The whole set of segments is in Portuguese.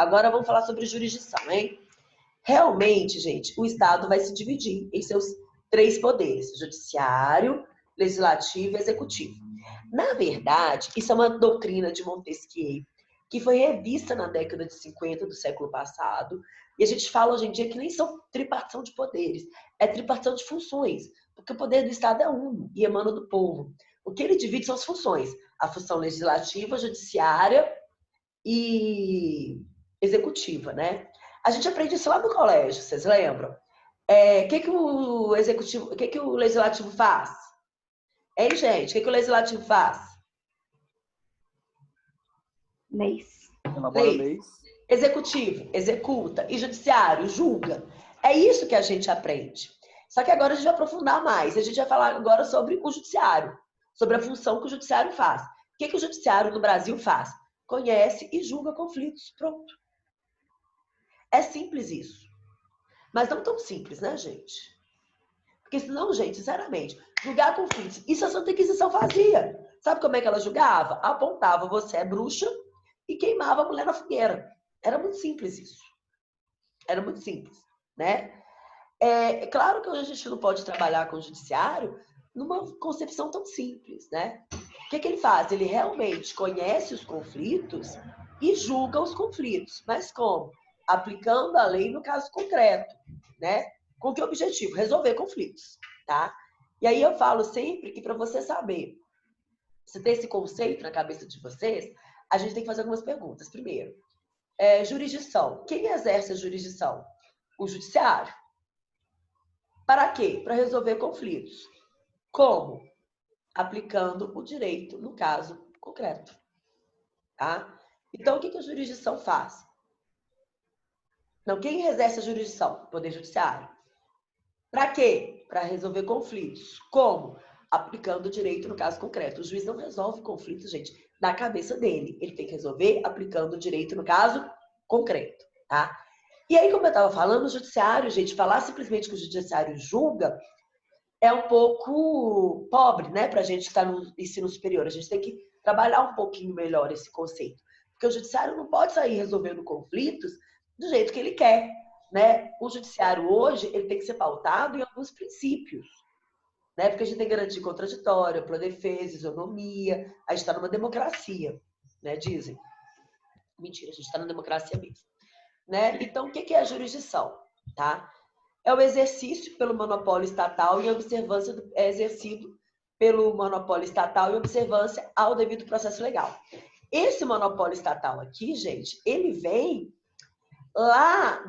Agora vamos falar sobre jurisdição, hein? Realmente, gente, o Estado vai se dividir em seus três poderes: judiciário, legislativo e executivo. Na verdade, isso é uma doutrina de Montesquieu, que foi revista na década de 50 do século passado, e a gente fala hoje em dia que nem são tripartição de poderes, é tripartição de funções, porque o poder do Estado é um e emana do povo. O que ele divide são as funções: a função legislativa, judiciária e executiva, né? A gente aprende isso lá no colégio, vocês lembram? O que o executivo, o que o legislativo faz? Hein, gente? O que o legislativo faz? Leis. Elabora leis. Executivo, executa. E judiciário, julga. É isso que a gente aprende. Só que agora a gente vai aprofundar mais. A gente vai falar agora sobre o judiciário, sobre a função que o judiciário faz. O que o judiciário no Brasil faz? Conhece e julga conflitos. Pronto. É simples isso. Mas não tão simples, né, gente? Porque senão, gente, sinceramente, julgar conflitos, isso a Santa Inquisição fazia. Sabe como é que ela julgava? Apontava: você é bruxa, e queimava a mulher na fogueira. Era muito simples isso. Era muito simples, né? É claro que hoje a gente não pode trabalhar com o judiciário numa concepção tão simples, né? O que ele faz? Ele realmente conhece os conflitos e julga os conflitos. Mas como? Aplicando a lei no caso concreto, né? Com que objetivo? Resolver conflitos, tá? E aí eu falo sempre que para você saber se tem esse conceito na cabeça de vocês, a gente tem que fazer algumas perguntas. Primeiro, jurisdição. Quem exerce a jurisdição? O judiciário. Para quê? Para resolver conflitos. Como? Aplicando o direito no caso concreto. Tá? Então, o que a jurisdição faz? Não, quem exerce a jurisdição? O Poder Judiciário. Para quê? Para resolver conflitos. Como? Aplicando o direito no caso concreto. O juiz não resolve conflitos, gente, na cabeça dele. Ele tem que resolver aplicando o direito no caso concreto, tá? E aí, como eu estava falando, o judiciário, gente, falar simplesmente que o judiciário julga é um pouco pobre, né, para a gente que está no ensino superior. A gente tem que trabalhar um pouquinho melhor esse conceito. Porque o judiciário não pode sair resolvendo conflitos do jeito que ele quer, né? O judiciário hoje, ele tem que ser pautado em alguns princípios, né? Porque a gente tem garantia contraditória, ampla defesa, isonomia. A gente está numa democracia, né? Dizem. Mentira, a gente está na democracia mesmo, né? Então, o que é a jurisdição, tá? É o exercício pelo monopólio estatal e observância é exercido pelo monopólio estatal e observância ao devido processo legal. Esse monopólio estatal aqui, gente, ele vem lá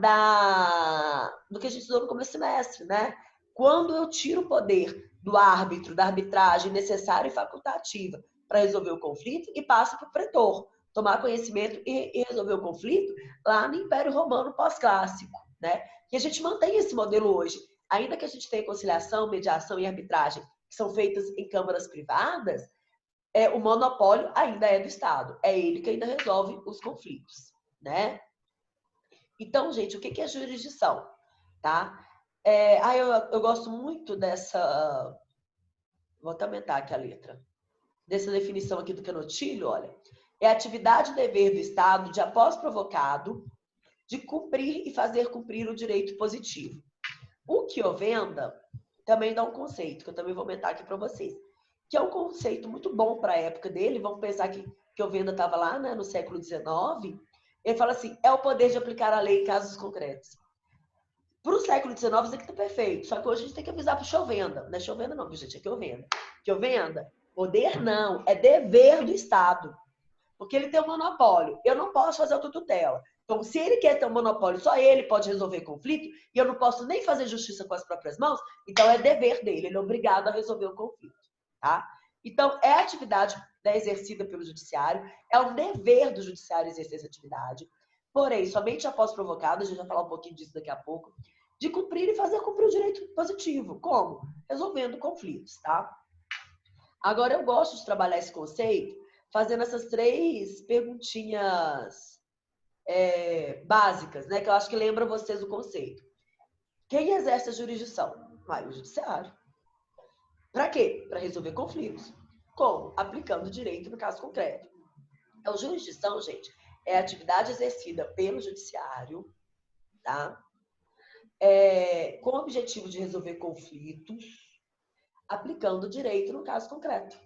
do que a gente estudou no começo do semestre, né? Quando eu tiro o poder do árbitro, da arbitragem necessária e facultativa para resolver o conflito e passo para o pretor tomar conhecimento e resolver o conflito lá no Império Romano pós-clássico, né? E a gente mantém esse modelo hoje. Ainda que a gente tenha conciliação, mediação e arbitragem que são feitas em câmaras privadas, o monopólio ainda é do Estado. É ele que ainda resolve os conflitos, né? Então, gente, o que é jurisdição? Tá? Eu gosto muito dessa... Vou até aumentar aqui a letra. Dessa definição aqui do Canotilho, olha. É a atividade e dever do Estado de, após provocado, de cumprir e fazer cumprir o direito positivo. O que ofenda também dá um conceito, que eu também vou aumentar aqui para vocês, que é um conceito muito bom para a época dele. Vamos pensar que Ovenda estava lá, né, no século XIX. Ele fala assim: é o poder de aplicar a lei em casos concretos. Para o século XIX, isso aqui está perfeito. Só que hoje a gente tem que avisar para o Chovenda. Não é Chovenda não, gente, é Chovenda. Chovenda, poder não, é dever do Estado. Porque ele tem um monopólio. Eu não posso fazer autotutela. Então, se ele quer ter um monopólio, só ele pode resolver conflito, e eu não posso nem fazer justiça com as próprias mãos, então é dever dele, ele é obrigado a resolver o conflito. Tá? Então, é a atividade exercida pelo judiciário, é um dever do judiciário exercer essa atividade, porém, somente após provocado, a gente vai falar um pouquinho disso daqui a pouco, de cumprir e fazer cumprir o direito positivo. Como? Resolvendo conflitos, tá? Agora, eu gosto de trabalhar esse conceito fazendo essas três perguntinhas básicas, né? Que eu acho que lembra vocês do conceito. Quem exerce a jurisdição? O judiciário. Para quê? Para resolver conflitos. Como? Aplicando o direito no caso concreto. Então, jurisdição, gente, é a atividade exercida pelo judiciário, tá? Com o objetivo de resolver conflitos, aplicando o direito no caso concreto.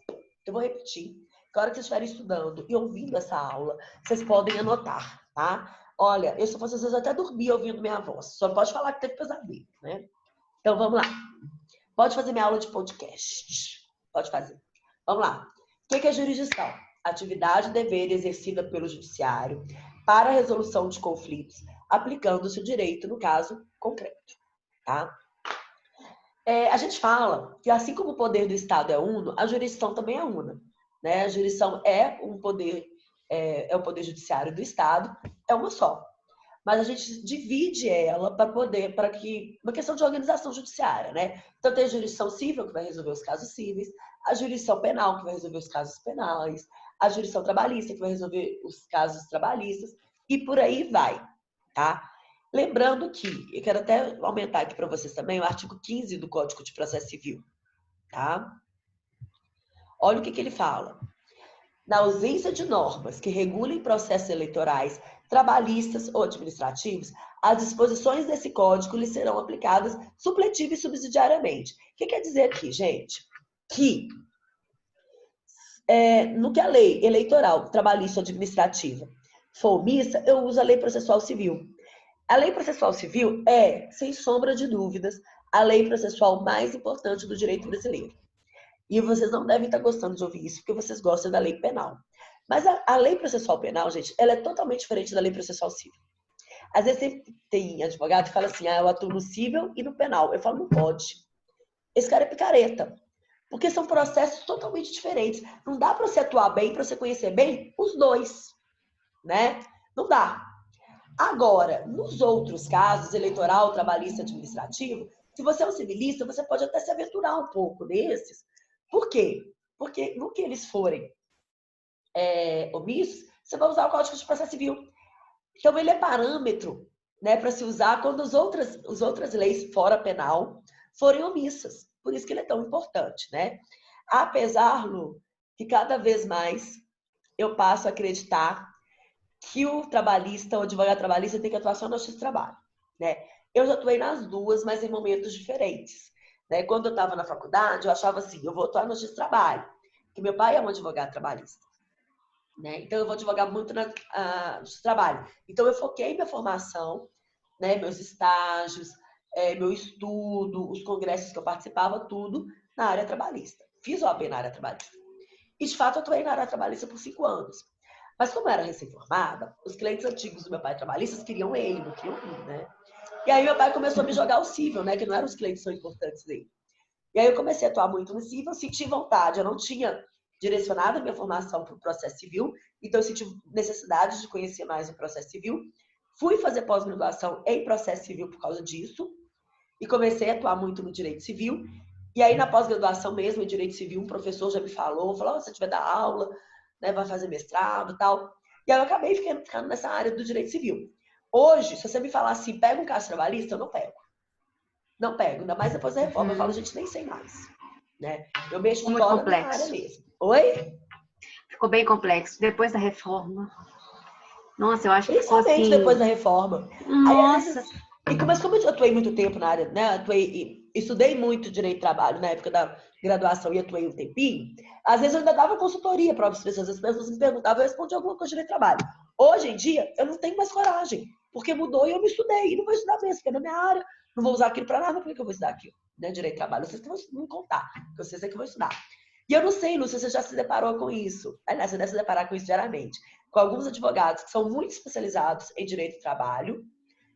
Eu vou repetir. Na hora que vocês estiverem estudando e ouvindo essa aula, vocês podem anotar, tá? Olha, eu, se fosse vocês, até dormir ouvindo minha voz. Só não pode falar que teve pesadelo, né? Então, vamos lá. Pode fazer minha aula de podcast. Pode fazer. Vamos lá. O que é jurisdição? Atividade e dever exercida pelo judiciário para a resolução de conflitos, aplicando-se o direito no caso concreto, tá? A gente fala que, assim como o poder do Estado é uno, a jurisdição também é una, né? A jurisdição é um poder, é o poder judiciário do Estado, é uma só. Mas a gente divide ela para que uma questão de organização judiciária, né? Então tem a jurisdição civil que vai resolver os casos cíveis, a jurisdição penal que vai resolver os casos penais, a jurisdição trabalhista que vai resolver os casos trabalhistas e por aí vai, tá? Lembrando que, eu quero até aumentar aqui para vocês também o artigo 15 do Código de Processo Civil, tá? Olha o que ele fala. Na ausência de normas que regulem processos eleitorais, trabalhistas ou administrativos, as disposições desse código lhes serão aplicadas supletiva e subsidiariamente. O que quer dizer aqui, gente? Que no que a lei eleitoral, trabalhista ou administrativa for omissa, eu uso a lei processual civil. A lei processual civil é, sem sombra de dúvidas, a lei processual mais importante do direito brasileiro. E vocês não devem estar gostando de ouvir isso, porque vocês gostam da lei penal. Mas a lei processual penal, gente, ela é totalmente diferente da lei processual civil. Às vezes tem advogado que fala assim, eu atuo no civil e no penal. Eu falo, não pode. Esse cara é picareta. Porque são processos totalmente diferentes. Não dá para você atuar bem, para você conhecer bem os dois, né? Não dá. Agora, nos outros casos, eleitoral, trabalhista, administrativo, se você é um civilista, você pode até se aventurar um pouco nesses. Por quê? Porque no que eles forem omissos, você vai usar o Código de Processo Civil. Então, ele é parâmetro, né, para se usar quando as outras leis fora penal forem omissas. Por isso que ele é tão importante, né? Apesar, Lu, que cada vez mais eu passo a acreditar que o trabalhista, o advogado trabalhista, tem que atuar só na justiça do trabalho, né? Eu já atuei nas duas, mas em momentos diferentes, né? Quando eu estava na faculdade, eu achava assim, eu vou atuar na justiça do trabalho, porque meu pai é um advogado trabalhista, né? Então eu vou advogar muito na justiça do trabalho. Então eu foquei minha formação, né? Meus estágios, meu estudo, os congressos que eu participava, tudo na área trabalhista. Fiz OAB na área trabalhista. E de fato eu atuei na área trabalhista por 5 anos. Mas como eu era recém-formada, os clientes antigos do meu pai trabalhistas queriam ele, não queriam mim, né? E aí meu pai começou a me jogar o cível, né? Que não eram os clientes tão importantes dele. E aí eu comecei a atuar muito no cível, senti vontade. Eu não tinha direcionado a minha formação para o processo civil, então eu senti necessidade de conhecer mais o processo civil. Fui fazer pós-graduação em processo civil por causa disso. E comecei a atuar muito no direito civil. E aí na pós-graduação mesmo, em direito civil, um professor já me falou, se você tiver dar aula, né, vai fazer mestrado e tal. E aí eu acabei ficando nessa área do direito civil. Hoje, se você me falar assim, pega um caso trabalhista, eu não pego. Não pego, ainda mais depois da reforma. Eu falo, gente, nem sei mais. Né? Eu mexo Muito fora complexo. da área mesmo. Oi? Ficou bem complexo. Depois da reforma. Nossa, eu acho que ficou Principalmente assim... depois da reforma. Nossa! Aí, mas como eu atuei muito tempo na área, né? Estudei muito direito de trabalho na época da graduação e atuei um tempinho. Às vezes eu ainda dava consultoria para as pessoas. As pessoas me perguntavam, eu respondia alguma coisa de direito de trabalho. Hoje em dia, eu não tenho mais coragem, porque mudou e eu não estudei. E não vou estudar mesmo, porque é na minha área. Não vou usar aquilo para nada, por que eu vou estudar aquilo? Né? Direito de trabalho. Vocês que vão me contar, porque vocês é que vão estudar. E eu não sei, Lúcia, se você já se deparou com isso. Aliás, você deve se deparar com isso diariamente. Com alguns advogados que são muito especializados em direito de trabalho,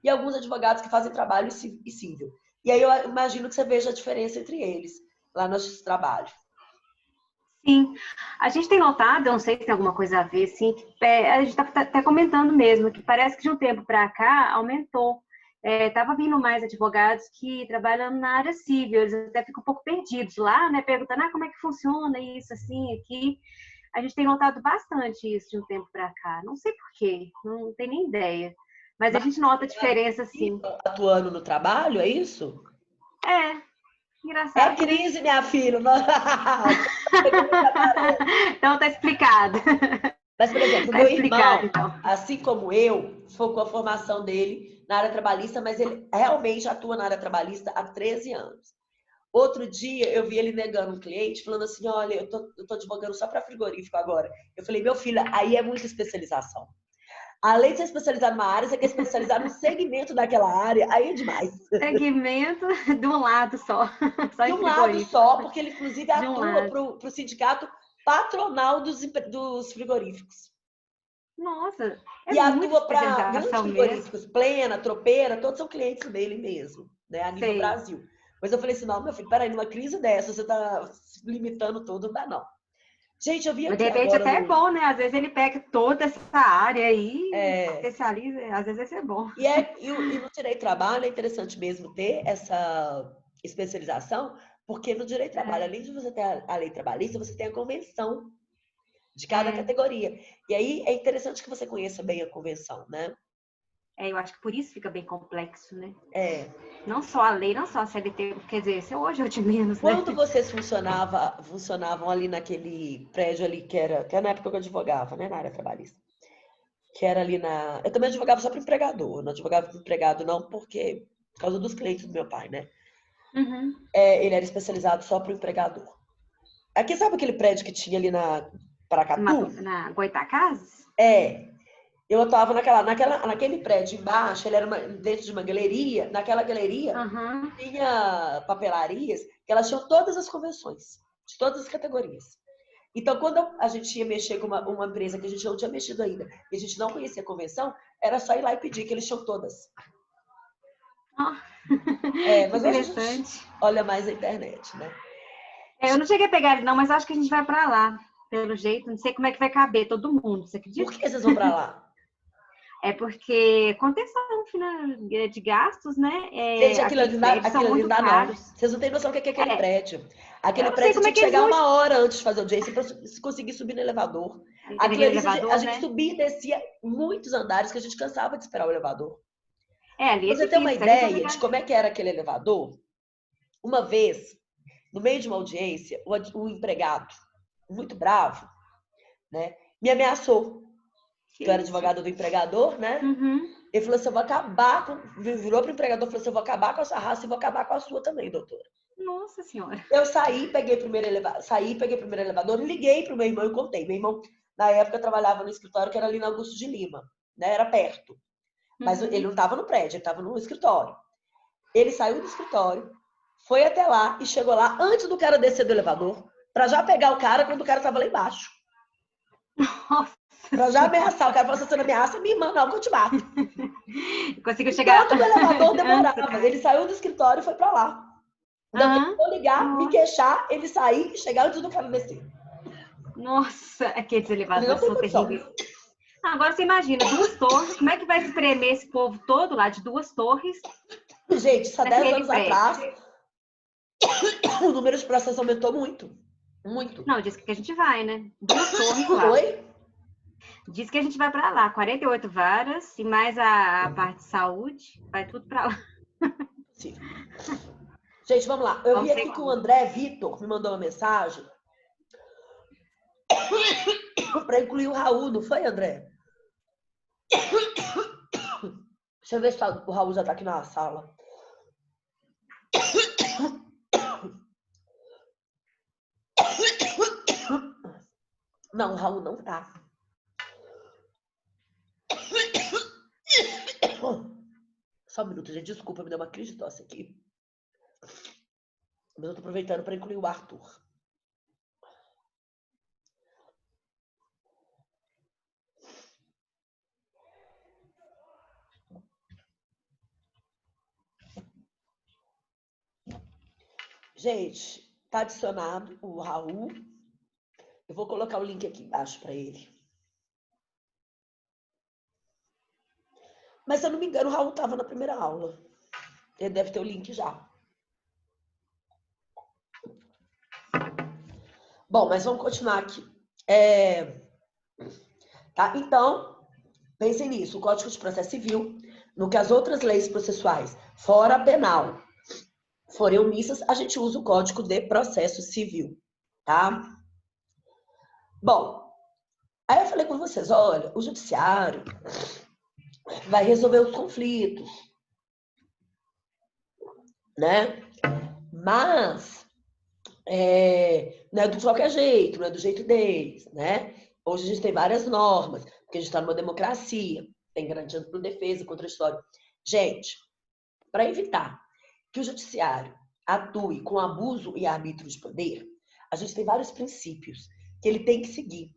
e alguns advogados que fazem trabalho e civil. E aí eu imagino que você veja a diferença entre eles, lá no trabalho. Sim, a gente tem notado, eu não sei se tem alguma coisa a ver, assim, a gente está até comentando mesmo, que parece que de um tempo para cá aumentou. Tava vindo mais advogados que trabalham na área civil, eles até ficam um pouco perdidos lá, né, perguntando como é que funciona isso, assim, aqui. A gente tem notado bastante isso de um tempo para cá, não sei por quê, não tenho nem ideia. Mas a gente nota a diferença, sim. Atuando no trabalho, é isso? Engraçado. É crise, minha filha. Então tá explicado. Mas, por exemplo, o Tá meu explicado, irmão, então. assim como eu, focou a formação dele na área trabalhista, mas ele realmente atua na área trabalhista há 13 anos. Outro dia, eu vi ele negando um cliente, falando assim, olha, eu tô advogando só para frigorífico agora. Eu falei, meu filho, aí é muita especialização. Além de você especializar numa área, você quer especializar no segmento daquela área, aí é demais. Segmento de um lado só. Só De em um lado frigorífico. só, porque ele inclusive De um atua lado. para o sindicato patronal dos frigoríficos. Nossa, é E muita atua para grandes especialização mesmo. frigoríficos, Plena, Tropeira, todos são clientes dele mesmo, né, a nível Sei. Brasil. Mas eu falei assim, não, meu filho, peraí, numa crise dessa, você está se limitando tudo, não dá não. Gente, eu vi Mas de aqui repente agora até é no... bom, né? Às vezes ele pega toda essa área aí, É, especializa, às vezes vai ser bom. e no direito do trabalho é interessante mesmo ter essa especialização, porque no direito do trabalho, É, além de você ter a lei trabalhista, você tem a convenção de cada é, categoria. E aí é interessante que você conheça bem a convenção, né? eu acho que por isso fica bem complexo, né? É. Não só a lei, não só a CLT, quer dizer, isso hoje é o de menos, né? Quando vocês funcionavam ali naquele prédio ali que era na época que eu advogava, né, na área trabalhista, que era ali na... Eu também advogava só para empregador, eu não advogava para empregado não, porque por causa dos clientes do meu pai, né? Uhum. É, ele era especializado só para o empregador. Aqui, sabe aquele prédio que tinha ali na Paracatu? Na Goitacazes? É, eu atuava naquele prédio embaixo, ele era dentro de uma galeria, naquela galeria Aham. tinha papelarias que elas tinham todas as convenções, de todas as categorias. Então, quando a gente ia mexer com uma empresa que a gente não tinha mexido ainda, e a gente não conhecia a convenção, era só ir lá e pedir, que eles tinham todas. Ó, É, que mas hoje a gente interessante. olha mais a internet, né? É, eu não cheguei a pegar ele, não, mas acho que a gente vai pra lá. Pelo jeito, não sei como é que vai caber todo mundo, você Por acredita? que vocês vão para lá? É porque contenção de gastos, né? Gente, É, aqueles prédios são aquilo ali não muito dá, não. caros. Vocês não têm noção do que é aquele É, prédio. eu Aquele não sei prédio você como tinha é que que eles chegar vão 1 hora antes de fazer o audiência para conseguir subir no elevador. Aquilo naquele ali, a elevador, gente né? subia e descia muitos andares que a gente cansava de esperar o elevador. É, ali Pra é você ter uma difícil. Ali pra ideia de pegar. como é que era aquele elevador, uma vez, no meio de uma audiência, o empregado, muito bravo, né, me ameaçou. Que Que eu era isso? advogada do empregador, né? Uhum. Ele falou assim, eu vou acabar com... Virou pro empregador e falou assim, eu vou acabar com a sua raça e vou acabar com a sua também, doutora. Nossa Senhora. Eu saí, peguei o primeiro elevador, liguei pro meu irmão e contei. Meu irmão, na época, trabalhava no escritório que era ali na Augusto de Lima, né? Era perto. Mas ele não Uhum. estava no prédio, ele estava no escritório. Ele saiu do escritório, foi até lá e chegou lá antes do cara descer do elevador, para já pegar o cara quando o cara estava lá embaixo. Nossa Para já Senhora. ameaçar. O cara falou assim, você não ameaça minha irmã, não, que eu te mato. Conseguiu chegar Tanto que o elevador antes do demorava. cara. Ele saiu do escritório e foi para lá. Ainda Aham. tentou ligar, me Nossa. queixar, ele sair e chegar antes do cara descer. Nossa, aqueles Ele não elevadores tem são condição. terríveis. Agora você imagina, duas torres, como é que vai espremer esse povo todo lá de duas torres Gente, isso há 10 naquele anos prédio? atrás, o número de processos aumentou muito. Muito. Não, diz que a gente vai, né? Duas torres lá. Oi? Diz que a gente vai para lá, 48 varas e mais a parte de saúde, vai tudo para lá. Sim. Gente, vamos lá. Eu vi Vamos ver aqui que o como. André Vitor me mandou uma mensagem para incluir o Raul, não foi, André? Deixa eu ver se o Raul já tá aqui na sala. Não, o Raul não tá. Só um minuto, gente. Desculpa, me deu uma crise de tosse aqui. Mas eu tô aproveitando para incluir o Arthur. Gente, tá adicionado o Raul. Eu vou colocar o link aqui embaixo para ele. Mas se eu não me engano, o Raul estava na primeira aula. Ele deve ter o link já. Bom, mas vamos continuar aqui. Tá? Então, pensem nisso. O Código de Processo Civil, no que as outras leis processuais, fora a penal, forem omissas, a gente usa o Código de Processo Civil. Tá? Bom, Aí eu falei com vocês, olha, o judiciário vai resolver os conflitos, né? Mas não é de qualquer jeito, não é do jeito deles, né? Hoje a gente tem várias normas, porque a gente está numa democracia, tem garantia por defesa, contraditório. Gente, para evitar que o judiciário atue com abuso e arbítrio de poder, a gente tem vários princípios que ele tem que seguir.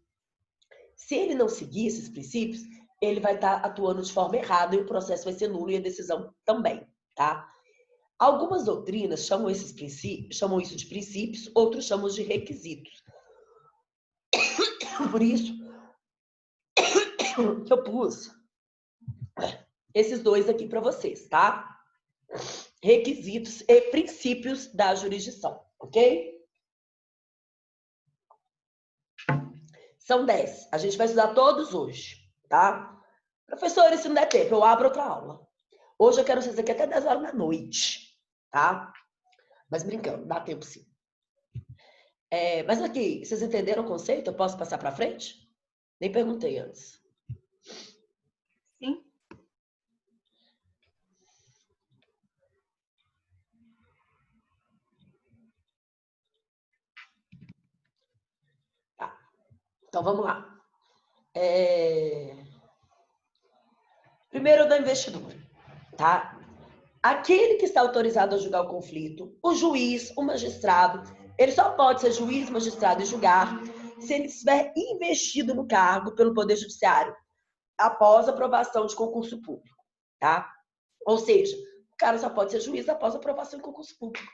Se ele não seguir esses princípios, ele vai estar atuando de forma errada e o processo vai ser nulo e a decisão também, tá? Algumas doutrinas chamam esses princípios, chamam isso de princípios, outros chamam de requisitos. Por isso que eu pus esses dois aqui para vocês, tá? Requisitos e princípios da jurisdição, ok? São 10. A gente vai estudar todos hoje, tá? Professor, se não der tempo, eu abro outra aula. Hoje eu quero vocês aqui até 10 horas da noite, tá? Mas brincando, dá tempo sim. Mas aqui, vocês entenderam o conceito? Eu posso passar para frente? Nem perguntei antes. Sim. Tá. Então vamos lá. Primeiro da investidura, tá? Aquele que está autorizado a julgar o conflito, o juiz, o magistrado, ele só pode ser juiz, magistrado e julgar se ele estiver investido no cargo pelo Poder Judiciário após aprovação de concurso público, tá? Ou seja, o cara só pode ser juiz após aprovação de concurso público.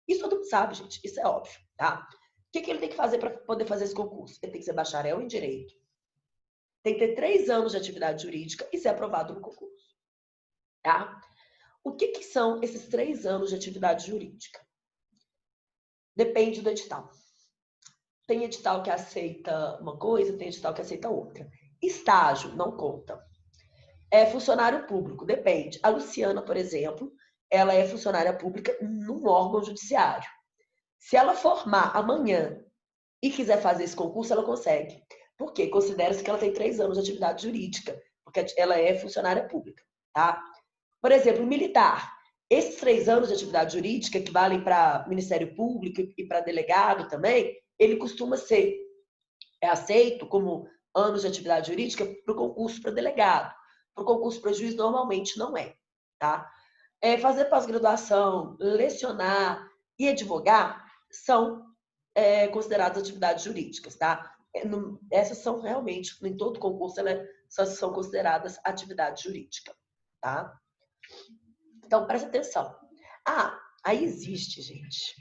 Isso todo mundo sabe, gente. Isso é óbvio, tá? O que ele tem que fazer para poder fazer esse concurso? Ele tem que ser bacharel em Direito, tem que ter 3 anos de atividade jurídica e ser aprovado no concurso, tá? O que são esses 3 anos de atividade jurídica? Depende do edital. Tem edital que aceita uma coisa, tem edital que aceita outra. Estágio, não conta. Funcionário público, depende. A Luciana, por exemplo, ela é funcionária pública num órgão judiciário. Se ela formar amanhã e quiser fazer esse concurso, ela consegue. Por quê? Considera-se que ela tem 3 anos de atividade jurídica, porque ela é funcionária pública, tá? Por exemplo, militar. Esses 3 anos de atividade jurídica, que valem para Ministério Público e para delegado também, ele costuma ser aceito como anos de atividade jurídica para o concurso para delegado. Para o concurso para juiz, normalmente não é, tá? Fazer pós-graduação, lecionar e advogar são consideradas atividades jurídicas, tá? Essas são realmente, em todo concurso, elas são consideradas atividade jurídica, tá? Então, presta atenção. Aí existe, gente,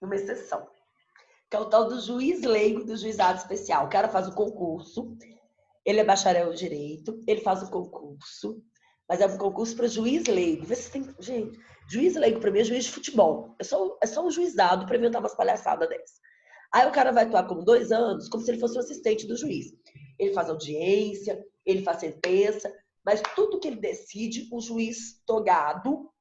uma exceção, que é o tal do juiz leigo do juizado especial. O cara faz o concurso, ele é bacharel em Direito, ele faz o concurso, mas é um concurso para juiz leigo. Vê se tem... Gente, juiz leigo para mim é juiz de futebol. É só um juizado para inventar umas palhaçadas dessas. Aí o cara vai atuar como 2 anos, como se ele fosse um assistente do juiz. Ele faz audiência, ele faz sentença, mas tudo que ele decide, o juiz togado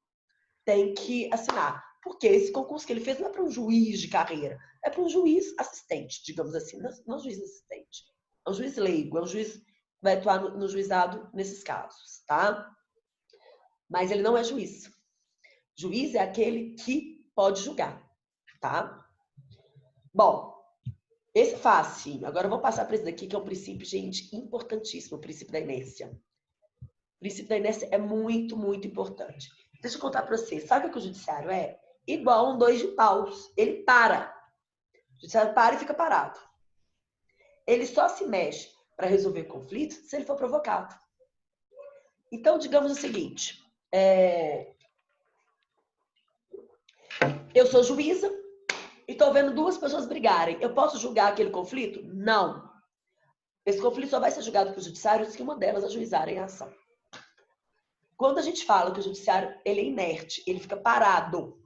tem que assinar. Porque esse concurso que ele fez não é para um juiz de carreira, é para um juiz assistente, digamos assim. Não é um juiz assistente. É um juiz leigo, é um juiz que vai atuar no juizado nesses casos, tá? Mas ele não é juiz. Juiz é aquele que pode julgar, tá? Bom, esse é fácil. Agora eu vou passar para esse daqui, que é um princípio, gente, importantíssimo, o princípio da inércia. O princípio da inércia é muito, muito importante. Deixa eu contar para vocês. Sabe o que o judiciário é? Igual um 2 de paus. Ele para. O judiciário para e fica parado. Ele só se mexe para resolver conflitos se ele for provocado. Então, digamos o seguinte. Eu sou juíza e estou vendo 2 pessoas brigarem. Eu posso julgar aquele conflito? Não. Esse conflito só vai ser julgado pelo judiciário se uma delas ajuizarem a ação. Quando a gente fala que o judiciário ele é inerte, ele fica parado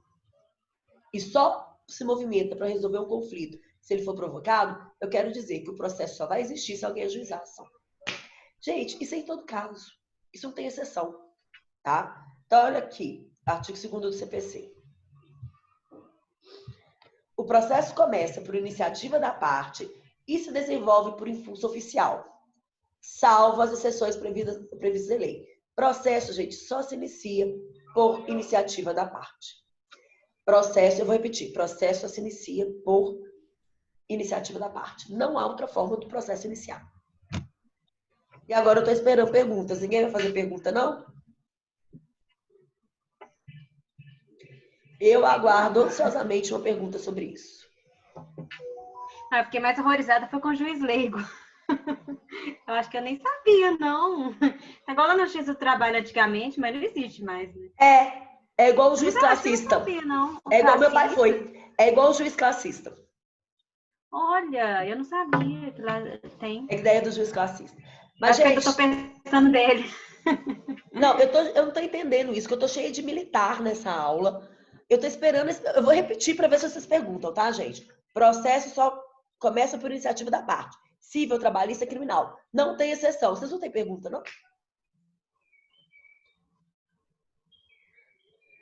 e só se movimenta para resolver um conflito se ele for provocado, eu quero dizer que o processo só vai existir se alguém ajuizar a ação. Gente, isso é em todo caso. Isso não tem exceção, tá? Então, olha aqui, artigo 2º do CPC. O processo começa por iniciativa da parte e se desenvolve por impulso oficial. salvo as exceções previstas em lei. Processo, gente, só se inicia por iniciativa da parte. Processo, eu vou repetir, processo só se inicia por iniciativa da parte. Não há outra forma do processo iniciar. E agora eu estou esperando perguntas. Ninguém vai fazer pergunta, não? Eu aguardo ansiosamente uma pergunta sobre isso. Eu fiquei mais horrorizada foi com o juiz leigo. Eu acho que eu nem sabia, não. Igual lá no Juiz do Trabalho antigamente, mas não existe mais, né? É igual o juiz classista. Eu não sabia, não. É igual meu pai foi. É igual o juiz classista. Olha, eu não sabia que lá tem. É a ideia do juiz classista. Mas, gente, gente, eu tô pensando dele. Não, eu não tô entendendo isso, que eu tô cheia de militar nessa aula. Eu tô esperando. Eu vou repetir para ver se vocês perguntam, tá, gente? Processo só começa por iniciativa da parte. Civil, trabalhista, criminal. Não tem exceção. Vocês não têm pergunta, não?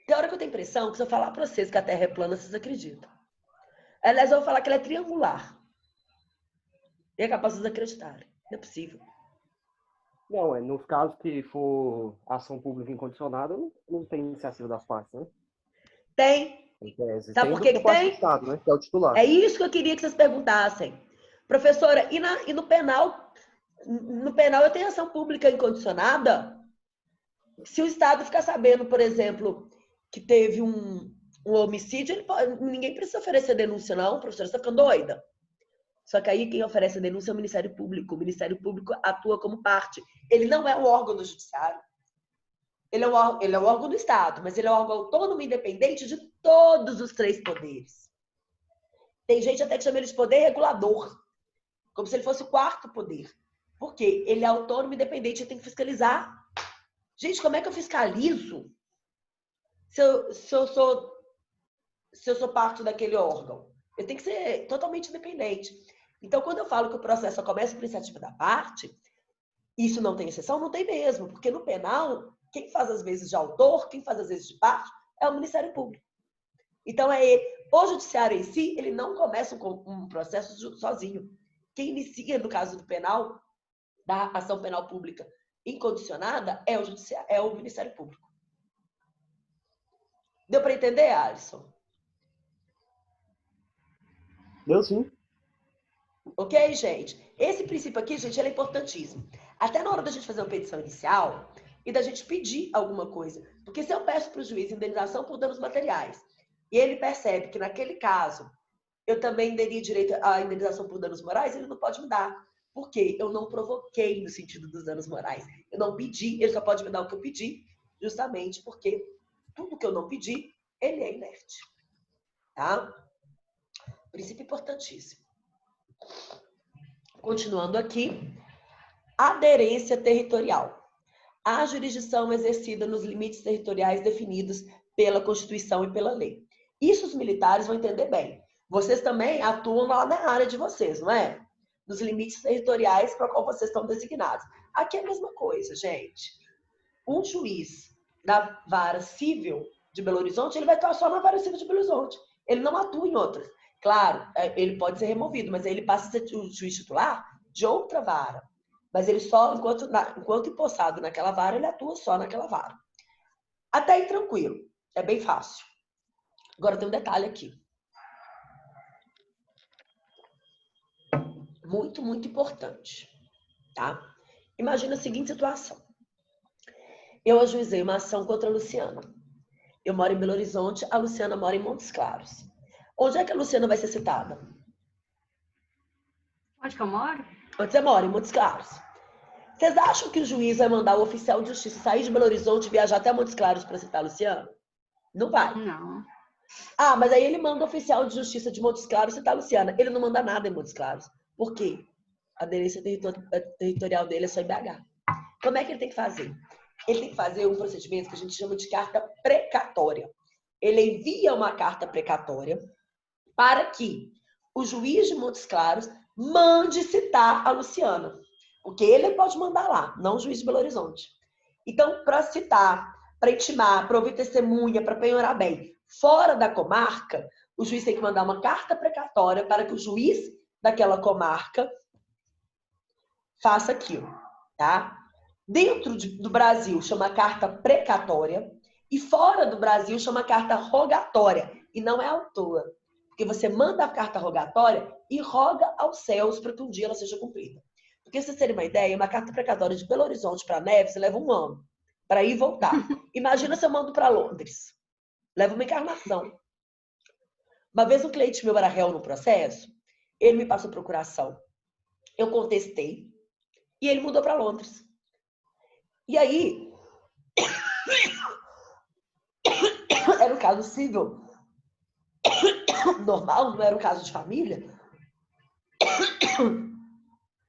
Tem hora que eu tenho impressão que se eu falar para vocês que a Terra é plana, vocês acreditam. Aliás, eu vou falar que ela é triangular. E é capaz de vocês acreditarem. Não é possível. Não, nos casos que for ação pública incondicionada, não tem iniciativa das partes, né? Tem. Sabe por que que tem? Estado, né? Que é o titular. É isso que eu queria que vocês perguntassem. Professora, e no penal? No penal eu tenho ação pública incondicionada? Se o Estado ficar sabendo, por exemplo, que teve um homicídio, ninguém precisa oferecer denúncia, não. Professora, você está ficando doida? Só que aí quem oferece a denúncia é o Ministério Público. O Ministério Público atua como parte. Ele não é um órgão do Judiciário. Ele é um órgão do Estado, mas ele é um órgão autônomo e independente de todos os 3 poderes. Tem gente até que chama ele de poder regulador, como se ele fosse o 4º poder. Por quê? Ele é autônomo e independente, ele tem que fiscalizar. Gente, como é que eu fiscalizo se eu sou parte daquele órgão? Eu tenho que ser totalmente independente. Então, quando eu falo que o processo só começa por iniciativa da parte, isso não tem exceção? Não tem mesmo, porque no penal, quem faz as vezes de autor, quem faz as vezes de parte, é o Ministério Público. Então, é ele. O judiciário em si, ele não começa um processo sozinho. Quem inicia, no caso do penal, da ação penal pública incondicionada, é o Ministério Público. Deu para entender, Alisson? Deu sim. Ok, gente? Esse princípio aqui, gente, ele é importantíssimo. Até na hora da gente fazer uma petição inicial e da gente pedir alguma coisa. Porque se eu peço para o juiz indenização por danos materiais e ele percebe que naquele caso eu também teria direito à indenização por danos morais, ele não pode me dar. Por quê? Eu não provoquei no sentido dos danos morais. Eu não pedi, ele só pode me dar o que eu pedi, justamente porque tudo que eu não pedi, ele é inerte. Tá? Princípio importantíssimo. Continuando aqui, aderência territorial. A jurisdição exercida nos limites territoriais definidos pela Constituição e pela lei. Isso os militares vão entender bem. Vocês também atuam lá na área de vocês, não é? Nos limites territoriais para qual vocês estão designados. Aqui é a mesma coisa, gente. Um juiz da vara civil de Belo Horizonte, ele vai atuar só na vara civil de Belo Horizonte. Ele não atua em outras. Claro, ele pode ser removido, mas aí ele passa a ser o juiz titular de outra vara. Mas ele só, enquanto empossado naquela vara, ele atua só naquela vara. Até aí tranquilo. É bem fácil. Agora tem um detalhe aqui. Muito, muito importante. Tá? Imagina a seguinte situação. Eu ajuizei uma ação contra a Luciana. Eu moro em Belo Horizonte, a Luciana mora em Montes Claros. Onde é que a Luciana vai ser citada? Onde que eu moro? Onde você mora, em Montes Claros. Vocês acham que o juiz vai mandar o oficial de justiça sair de Belo Horizonte e viajar até Montes Claros para citar a Luciana? Não vai. Não. Ah, mas aí ele manda o oficial de justiça de Montes Claros citar a Luciana. Ele não manda nada em Montes Claros. Por quê? A aderência territorial dele é só em BH. Como é que ele tem que fazer? Ele tem que fazer um procedimento que a gente chama de carta precatória. Ele envia uma carta precatória para que o juiz de Montes Claros mande citar a Luciana. Porque ele pode mandar lá, não o juiz de Belo Horizonte. Então, para citar, para intimar, para ouvir testemunha, para penhorar bem, fora da comarca, o juiz tem que mandar uma carta precatória para que o juiz daquela comarca faça aquilo. tá? Dentro do Brasil chama carta precatória e fora do Brasil chama carta rogatória. E não é à toa, porque você manda a carta rogatória e roga aos céus para que um dia ela seja cumprida. Porque, se vocês terem uma ideia, uma carta precatória de Belo Horizonte para Neves leva um ano para ir e voltar. Imagina se eu mando para Londres. Leva uma encarnação. Uma vez um cliente meu era réu no processo, ele me passou procuração. Eu contestei e ele mudou para Londres. E aí, era um caso civil normal, não era um caso de família.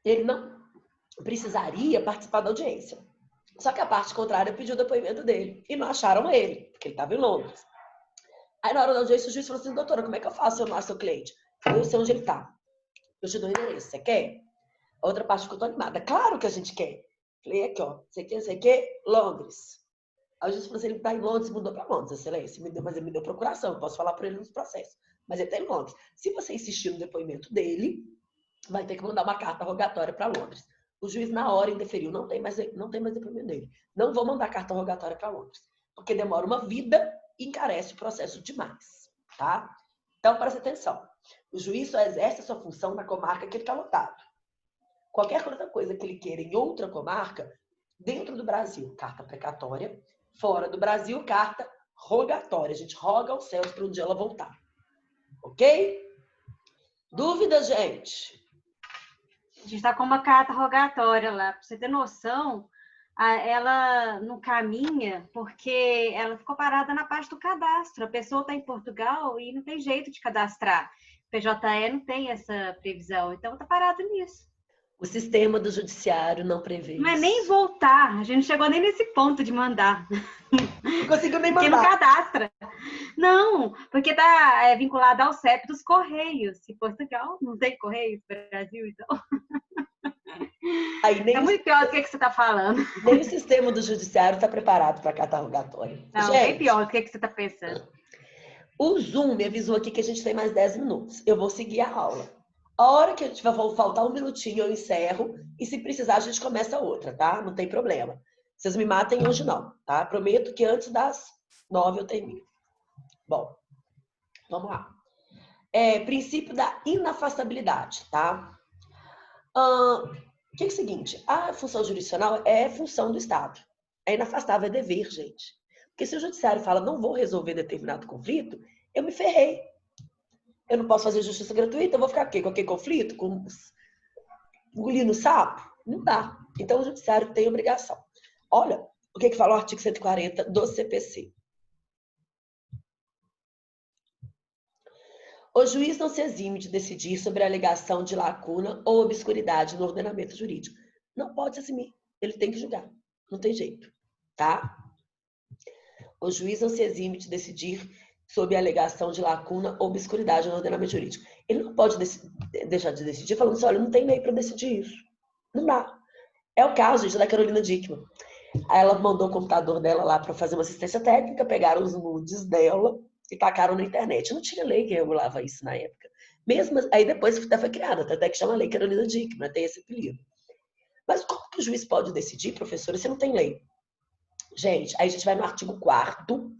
Ele não precisaria participar da audiência. Só que a parte contrária pediu o depoimento dele. E não acharam ele, porque ele estava em Londres. Aí, na hora da audiência, o juiz falou assim: doutora, como é que eu faço se eu não acho seu cliente? Eu sei onde ele está. Eu te dou o endereço. Você quer? A outra parte ficou tão animada. Claro que a gente quer. Falei, aqui, ó. Você quer? Londres. Aí o juiz falou assim: ele está em Londres, mudou para Londres, excelência. Mas ele me deu procuração. Eu posso falar por ele nos processos. Mas ele está em Londres. Se você insistir no depoimento dele, vai ter que mandar uma carta rogatória para Londres. O juiz, na hora, indeferiu. Não tem mais depoimento dele. Não vou mandar carta rogatória para Londres. Porque demora uma vida e encarece o processo demais. Tá? Então, presta atenção. O juiz só exerce a sua função na comarca que ele está lotado. Qualquer outra coisa que ele queira em outra comarca, dentro do Brasil, carta precatória. Fora do Brasil, carta rogatória. A gente roga aos céus para um dia ela voltar. Ok? Dúvida, gente? A gente está com uma carta rogatória lá. Para você ter noção, ela não caminha porque ela ficou parada na parte do cadastro. A pessoa está em Portugal e não tem jeito de cadastrar. PJE não tem essa previsão, então está parado nisso. O sistema do judiciário não prevê isso. Não é nem voltar, a gente não chegou nem nesse ponto de mandar. Não conseguiu nem mandar. Porque não cadastra. Não, porque está vinculado ao CEP dos Correios. Se Portugal não tem Correios, Brasil, então... Aí, é muito pior do que você está falando. Nem o sistema do judiciário está preparado para carta rogatória. Não, gente, bem pior do que você está pensando. O Zoom me avisou aqui que a gente tem mais 10 minutos. Eu vou seguir a aula. A hora que a gente vai faltar um minutinho, eu encerro. E se precisar, a gente começa outra, tá? Não tem problema. Vocês me matem hoje não, tá? Prometo que antes das 9 eu termino. Bom, vamos lá. Princípio da inafastabilidade, tá? Que é o seguinte, a função jurisdicional é função do Estado. É inafastável, é dever, gente. Porque se o judiciário fala, não vou resolver determinado conflito, eu me ferrei. Eu não posso fazer justiça gratuita, eu vou ficar aqui, com aquele conflito, engolindo sapo? Não dá. Então, o judiciário tem obrigação. Olha o que fala o artigo 140 do CPC. O juiz não se exime de decidir sobre a alegação de lacuna ou obscuridade no ordenamento jurídico. Não pode se eximir. Ele tem que julgar. Não tem jeito. Tá? O juiz não se exime de decidir sobre a alegação de lacuna ou obscuridade no ordenamento jurídico. Ele não pode deixar de decidir falando assim, olha, não tem lei para decidir isso. Não dá. É o caso, gente, da Carolina Dickmann. Ela mandou o computador dela lá para fazer uma assistência técnica, pegaram os nudes dela e tacaram na internet. Não tinha lei que regulava isso na época. Mesmo aí depois até foi criada, até que chama Lei Carolina Dickmann, tem esse apelido. Mas como que o juiz pode decidir, professora, se não tem lei? Gente, aí a gente vai no artigo 4º,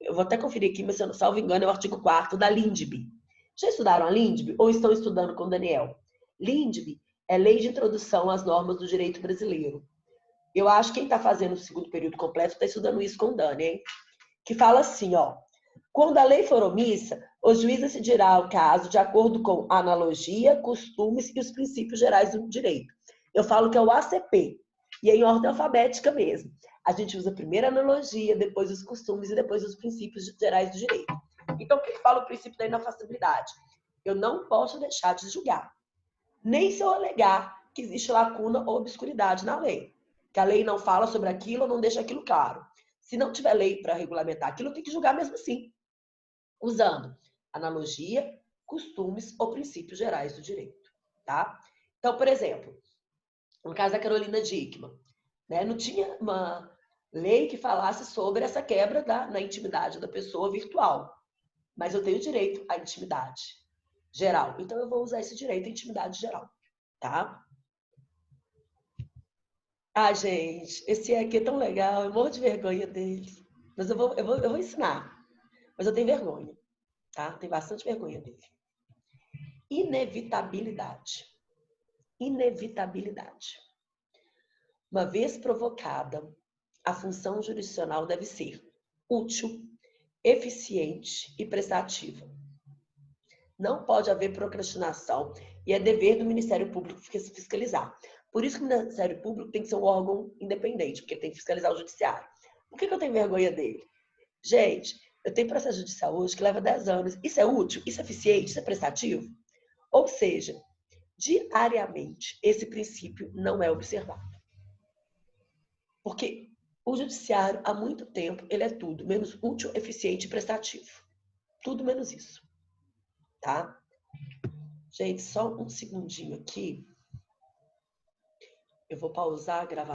eu vou até conferir aqui, mas se eu não salvo engano, é o artigo 4º da LINDB. Já estudaram a LINDB ou estão estudando com o Daniel? LINDB é Lei de Introdução às Normas do Direito Brasileiro. Eu acho que quem está fazendo o segundo período completo está estudando isso com o Dani, hein? Que fala assim, ó. Quando a lei for omissa, o juiz decidirá o caso de acordo com a analogia, costumes e os princípios gerais do direito. Eu falo que é o ACP, e é em ordem alfabética mesmo. A gente usa primeiro a analogia, depois os costumes e depois os princípios gerais do direito. Então, o que fala o princípio da inafastabilidade? Eu não posso deixar de julgar, nem se eu alegar que existe lacuna ou obscuridade na lei. Que a lei não fala sobre aquilo ou não deixa aquilo claro. Se não tiver lei para regulamentar aquilo, eu tenho que julgar mesmo assim, usando analogia, costumes ou princípios gerais do direito. Tá? Então, por exemplo, no caso da Carolina Dickmann, né, não tinha uma lei que falasse sobre essa quebra na intimidade da pessoa virtual. Mas eu tenho direito à intimidade geral. Então, eu vou usar esse direito à intimidade geral. Tá? Ah, gente, esse aqui é tão legal, eu morro de vergonha dele. Mas eu vou ensinar. Mas eu tenho vergonha, tá? Tenho bastante vergonha dele. Inevitabilidade. Inevitabilidade. Uma vez provocada, a função jurisdicional deve ser útil, eficiente e prestativa. Não pode haver procrastinação e é dever do Ministério Público fiscalizar. Por isso que o Ministério Público tem que ser um órgão independente, porque tem que fiscalizar o judiciário. Por que eu tenho vergonha dele? Gente, eu tenho processo judicial hoje que leva 10 anos. Isso é útil? Isso é eficiente? Isso é prestativo? Ou seja, diariamente, esse princípio não é observado. Porque o judiciário, há muito tempo, ele é tudo menos útil, eficiente e prestativo. Tudo menos isso. Tá? Gente, só um segundinho aqui. Eu vou pausar a gravação.